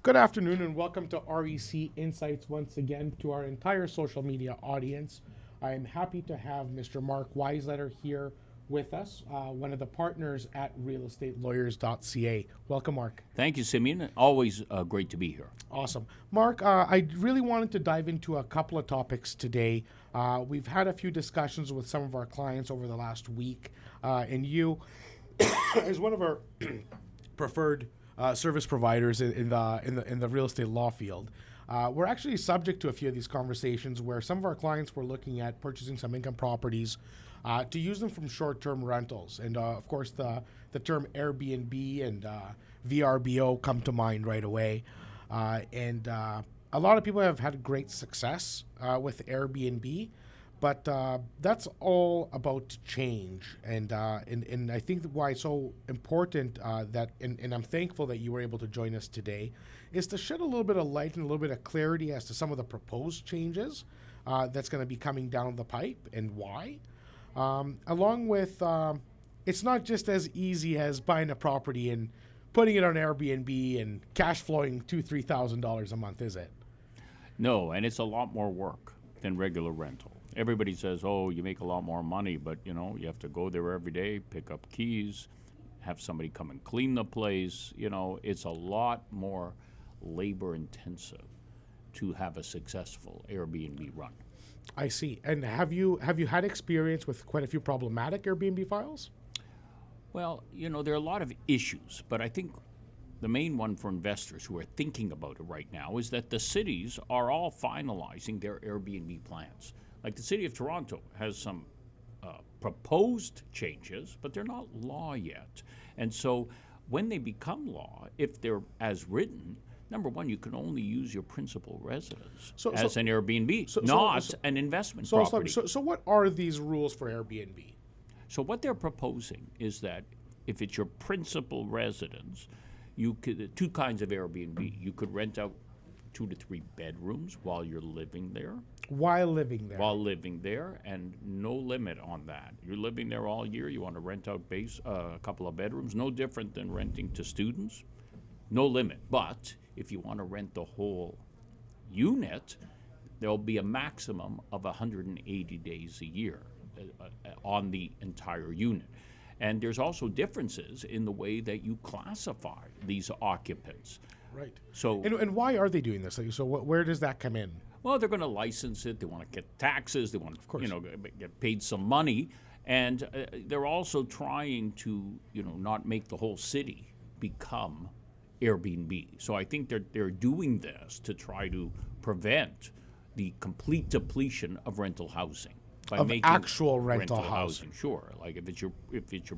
Good afternoon and welcome to REC Insights once again to our entire social media audience. I am happy to have Mr. Mark Weisletter here with us, one of the partners at realestatelawyers.ca. Welcome, Mark. Thank you, Simeon. Always great to be here. Awesome. Mark, I really wanted to dive into a couple of topics today. We've had a few discussions with some of our clients over the last week, and you, as one of our preferred service providers in the real estate law field. We're actually subject to a few of these conversations where some of our clients were looking at purchasing some income properties to use them from short-term rentals. And of course, the term AirBNB and VRBO come to mind right away. And a lot of people have had great success with Airbnb. But that's all about to change, and I think why it's so important that, and I'm thankful that you were able to join us today, is to shed a little bit of light and a little bit of clarity as to some of the proposed changes that's going to be coming down the pipe and why. Along with, it's not just as easy as buying a property and putting it on Airbnb and cash flowing $2,000-3,000 a month, is it? No, and it's a lot more work than regular rental. Everybody says, oh, you make a lot more money, but, you have to go there every day, pick up keys, have somebody come and clean the place. It's a lot more labor intensive to have a successful Airbnb run. I see. And have you had experience with quite a few problematic Airbnb files? Well, there are a lot of issues, but I think the main one for investors who are thinking about it right now is that the cities are all finalizing their Airbnb plans. Like the city of Toronto has some proposed changes, but they're not law yet. And so when they become law, if they're as written, number one, you can only use your principal residence as an Airbnb, not an investment property. So what are these rules for Airbnb? So what they're proposing is that if it's your principal residence, you could two kinds of Airbnb. You could rent out 2 to 3 bedrooms while you're living there. While living there. While living there, and no limit on that. You're living there all year. You want to rent out a couple of bedrooms, no different than renting to students. No limit. But if you want to rent the whole unit, there'll be a maximum of 180 days a year on the entire unit. And there's also differences in the way that you classify these occupants. Right. So, and why are they doing this? So where does that come in? Well, they're going to license it. They want to get taxes. They want to, get paid some money, and they're also trying to, not make the whole city become Airbnb. So I think they're doing this to try to prevent the complete depletion of rental housing by of making actual rental housing. Sure, like if it's your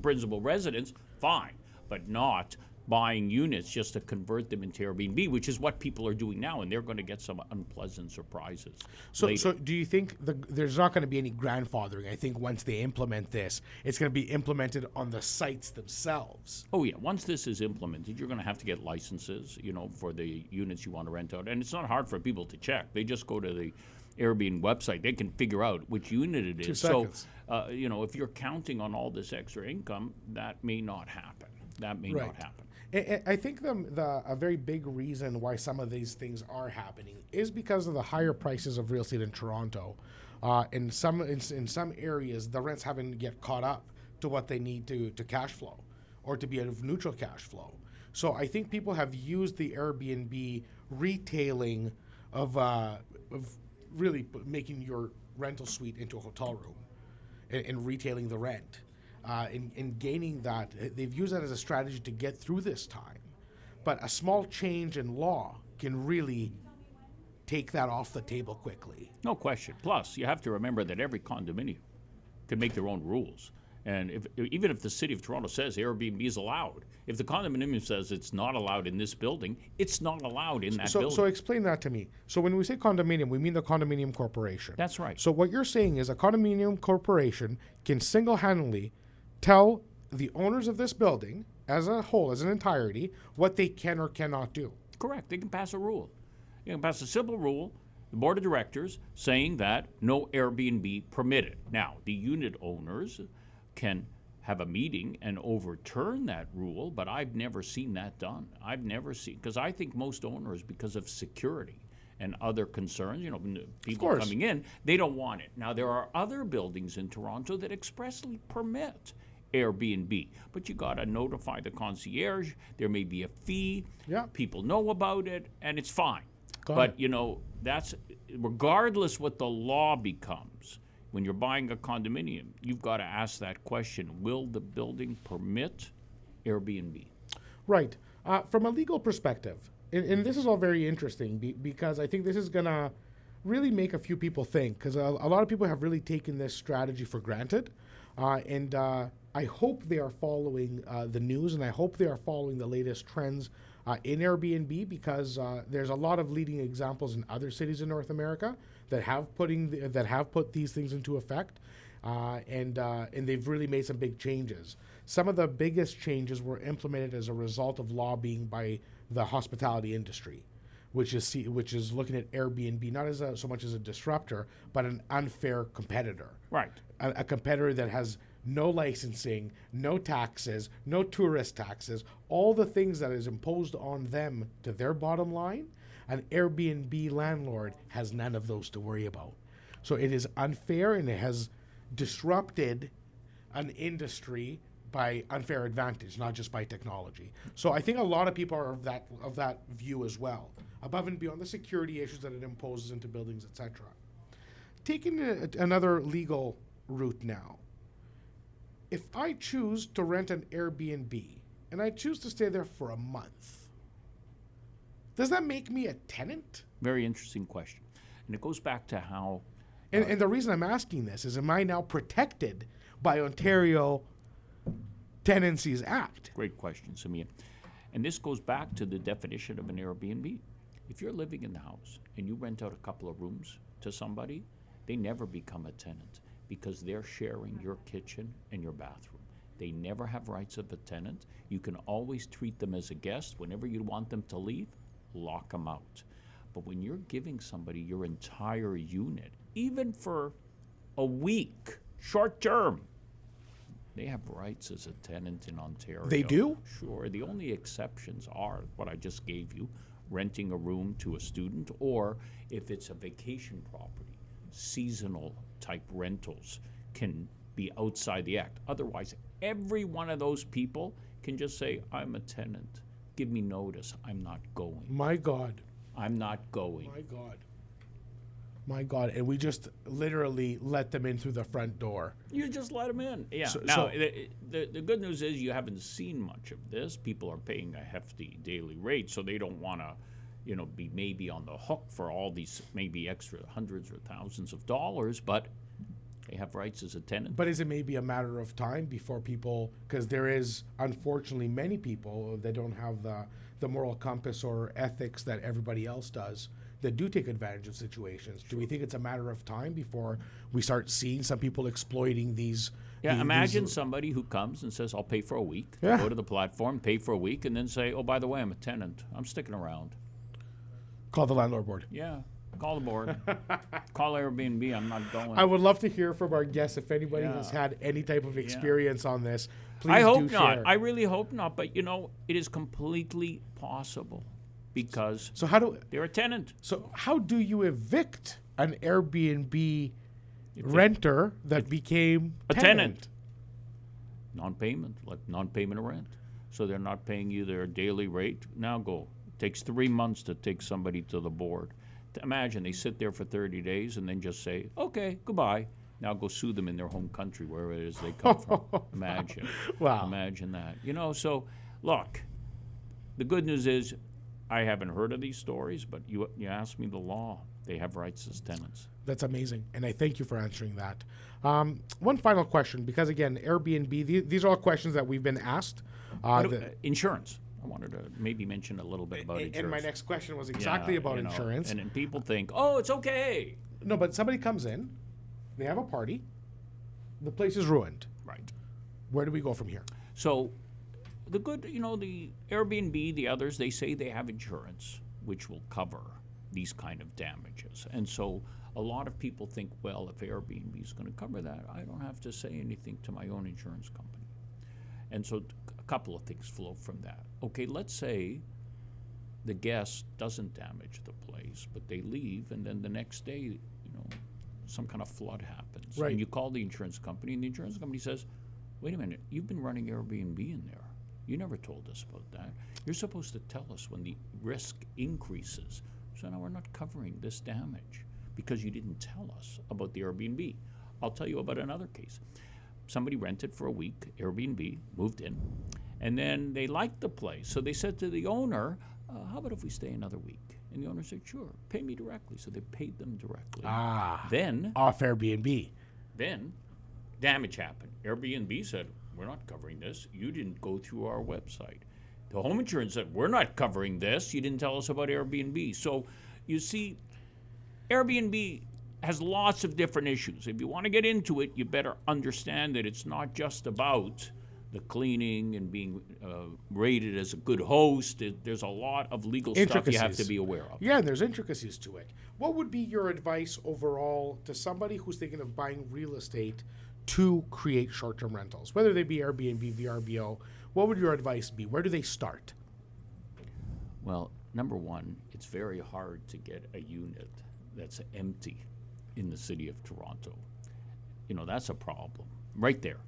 principal residence, fine, but not buying units just to convert them into Airbnb, which is what people are doing now, and they're going to get some unpleasant surprises. So do you think there's not going to be any grandfathering? I think once they implement this, it's going to be implemented on the sites themselves. Oh, yeah. Once this is implemented, you're going to have to get licenses, for the units you want to rent out. And it's not hard for people to check. They just go to the Airbnb website. They can figure out which unit it is. 2 seconds. So, if you're counting on all this extra income, that may not happen. Not happen. I think a very big reason why some of these things are happening is because of the higher prices of real estate in Toronto. In some areas, the rents haven't yet caught up to what they need to cash flow or to be a neutral cash flow. So I think people have used the Airbnb retailing of really making your rental suite into a hotel room and retailing the rent. In gaining that, they've used that as a strategy to get through this time. But a small change in law can really take that off the table quickly. No question. Plus, you have to remember that every condominium can make their own rules. And even if the city of Toronto says Airbnb is allowed, if the condominium says it's not allowed in this building, it's not allowed in that building. So explain that to me. So when we say condominium, we mean the condominium corporation. That's right. So what you're saying is a condominium corporation can single-handedly tell the owners of this building as a whole, as an entirety, what they can or cannot do. Correct. They can pass a rule. You can pass a simple rule, the board of directors saying that no Airbnb permitted. Now, the unit owners can have a meeting and overturn that rule, but I've never seen that done. I've never seen, because I think most owners, because of security and other concerns, people course. coming in, they don't want it. Now, there are other buildings in Toronto that expressly permit Airbnb, but you got to notify the concierge. There may be a fee. Yeah. People know about it, and it's fine. Got it. But, that's regardless what the law becomes. When you're buying a condominium, you've got to ask that question: will the building permit Airbnb? Right. From a legal perspective, and this is all very interesting because I think this is going to really make a few people think, because a lot of people have really taken this strategy for granted. And I hope they are following the news, and I hope they are following the latest trends in Airbnb, because there's a lot of leading examples in other cities in North America that have put these things into effect, and they've really made some big changes. Some of the biggest changes were implemented as a result of lobbying by the hospitality industry, which is looking at Airbnb not as so much as a disruptor, but an unfair competitor. Right. A competitor that has no licensing, no taxes, no tourist taxes, all the things that is imposed on them to their bottom line. An Airbnb landlord has none of those to worry about. So it is unfair, and it has disrupted an industry by unfair advantage, not just by technology. So I think a lot of people are of that view as well, above and beyond the security issues that it imposes into buildings, etc. Taking another legal route now. If I choose to rent an Airbnb and I choose to stay there for a month, does that make me a tenant? Very interesting question. And it goes back to how... And the reason I'm asking this is, am I now protected by Ontario Tenancies Act? Great question, Simeon. And this goes back to the definition of an Airbnb. If you're living in the house and you rent out a couple of rooms to somebody, they never become a tenant, because they're sharing your kitchen and your bathroom. They never have rights of a tenant. You can always treat them as a guest. Whenever you want them to leave, lock them out. But when you're giving somebody your entire unit, even for a week, short term, they have rights as a tenant in Ontario. They do? Sure. The only exceptions are what I just gave you, renting a room to a student, or if it's a vacation property, seasonal type rentals can be outside the act. Otherwise, every one of those people can just say, I'm a tenant. Give me notice. I'm not going. My God. I'm not going. My God. My God. And we just literally let them in through the front door. You just let them in. Yeah. So- Now, so- the good news is you haven't seen much of this. People are paying a hefty daily rate, so they don't want to, be maybe on the hook for all these maybe extra hundreds or thousands of dollars, but they have rights as a tenant. But is it maybe a matter of time before people, because there is unfortunately many people that don't have the moral compass or ethics that everybody else does, that do take advantage of situations. Do we think it's a matter of time before we start seeing some people exploiting these? Yeah, imagine somebody who comes and says, I'll pay for a week. Yeah. Go to the platform, pay for a week, and then say, oh, by the way, I'm a tenant. I'm sticking around. Call the landlord board. Yeah, call the board. Call Airbnb. I'm not going. I would love to hear from our guests if anybody Yeah. has had any type of experience on this. Please I do hope not. share. I really hope not. But, it is completely possible because So they're a tenant. how do you evict an Airbnb renter that became A tenant. Non-payment, like non-payment of rent. So they're not paying you their daily rate. Now go. It takes 3 months to take somebody to the board. Imagine they sit there for 30 days and then just say, okay, goodbye. Now go sue them in their home country, wherever it is they come from. Imagine. Wow. Imagine that. So look, the good news is I haven't heard of these stories, but you asked me the law. They have rights as tenants. That's amazing, and I thank you for answering that. One final question, because again, Airbnb, these are all questions that we've been asked. Insurance. I wanted to maybe mention a little bit about insurance. And my next question was exactly Yeah, about insurance. And then people think, oh, it's okay. No, but somebody comes in, they have a party, the place is ruined. Right. Where do we go from here? So the the Airbnb, the others, they say they have insurance, which will cover these kind of damages. And so a lot of people think, well, if Airbnb is going to cover that, I don't have to say anything to my own insurance company. And so a couple of things flow from that. Okay, let's say the guest doesn't damage the place, but they leave, and then the next day, you know, some kind of flood happens. Right. And you call the insurance company, and the insurance company says, wait a minute, you've been running Airbnb in there. You never told us about that. You're supposed to tell us when the risk increases. So now we're not covering this damage because you didn't tell us about the Airbnb. I'll tell you about another case. Somebody rented for a week, Airbnb, moved in, and then they liked the place. So they said to the owner, how about if we stay another week? And the owner said, sure, pay me directly. So they paid them directly. Then Off Airbnb. Then damage happened. Airbnb said, we're not covering this. You didn't go through our website. The home insurance said, we're not covering this. You didn't tell us about Airbnb. So you see, Airbnb has lots of different issues. If you want to get into it, you better understand that it's not just about the cleaning and being rated as a good host. There's a lot of legal stuff you have to be aware of. Yeah, and there's intricacies to it. What would be your advice overall to somebody who's thinking of buying real estate to create short-term rentals, whether they be Airbnb, VRBO? What would your advice be? Where do they start? Well, number one, it's very hard to get a unit that's empty in the city of Toronto. You know, that's a problem right there.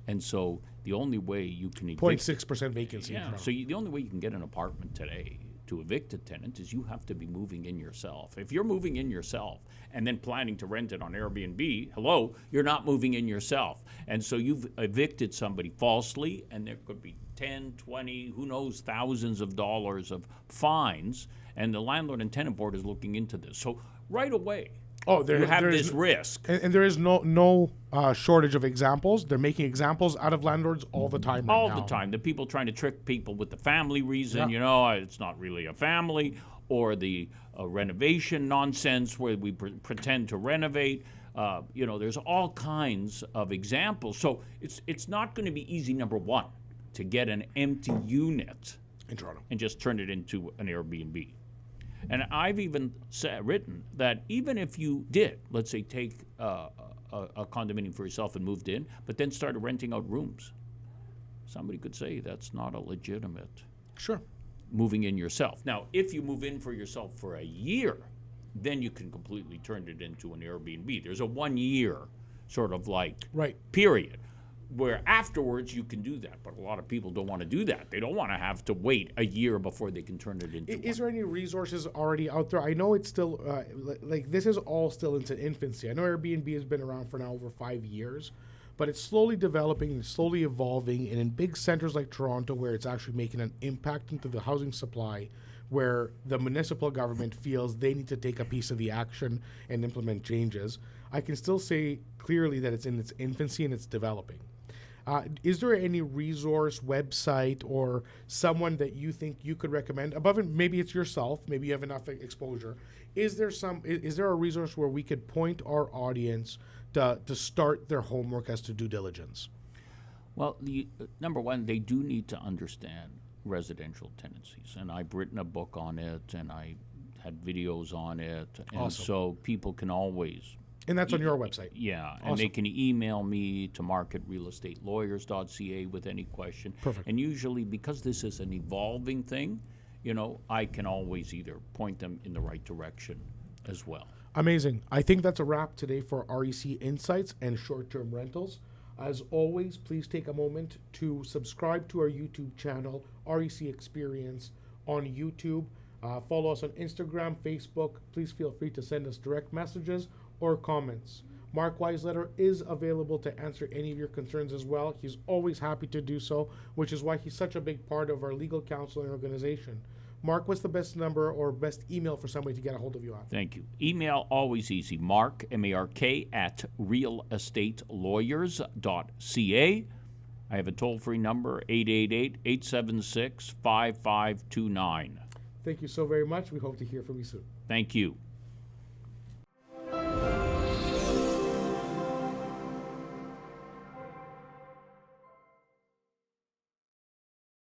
And so the only way you can evict 0.6% vacancy. in yeah, Toronto. so the only way you can get an apartment today to evict a tenant is you have to be moving in yourself. If you're moving in yourself and then planning to rent it on Airbnb, hello, you're not moving in yourself. And so you've evicted somebody falsely, and there could be 10, 20, who knows, thousands of dollars of fines, and the landlord and tenant board is looking into this. So right away, you have this risk. And there is no shortage of examples. They're making examples out of landlords all the time right All now. the time. The people trying to trick people with the family reason, Yeah. you know, it's not really a family, or the renovation nonsense where we pretend to renovate. You know, there's all kinds of examples. So it's not going to be easy, number one, to get an empty unit In Toronto. and just turn it into an Airbnb. And I've even written that even if you did, let's say, take a condominium for yourself and moved in, but then started renting out rooms, somebody could say that's not a legitimate Sure. moving in yourself. Now, if you move in for yourself for a year, then you can completely turn it into an Airbnb. There's a 1 year sort of like Right. period where afterwards you can do that. But a lot of people don't want to do that. They don't want to have to wait a year before they can turn it into Is one. there any resources already out there? I know it's still, like this is all still in its infancy. I know Airbnb has been around for now over 5 years, but it's slowly developing and slowly evolving. And in big centers like Toronto, where it's actually making an impact into the housing supply, where the municipal government feels they need to take a piece of the action and implement changes, I can still say clearly that it's in its infancy and it's developing. Is there any resource, website, or someone that you think you could recommend? Above it, maybe it's yourself. Maybe you have enough exposure. Is there a resource where we could point our audience to start their homework as to due diligence? Well, number one, they do need to understand residential tenancies, and I've written a book on it, and I had videos on it, and Awesome. so people can always. And that's on your website. Yeah, and they can email me to marketrealestatelawyers.ca with any question. Perfect. And usually, because this is an evolving thing, you know, I can always either point them in the right direction as well. Amazing. I think that's a wrap today for REC Insights and short-term rentals. As always, please take a moment to subscribe to our YouTube channel, REC Experience on YouTube. Follow us on Instagram, Facebook. Please feel free to send us direct messages or comments. Mark Weisletter is available to answer any of your concerns as well. He's always happy to do so, which is why he's such a big part of our legal counseling organization. Mark, what's the best number or best email for somebody to get a hold of you on? Thank you. Email, always easy. Mark, M-A-R-K, @realestatelawyers.ca. I have a toll-free number, 888-876-5529. Thank you so very much. We hope to hear from you soon. Thank you.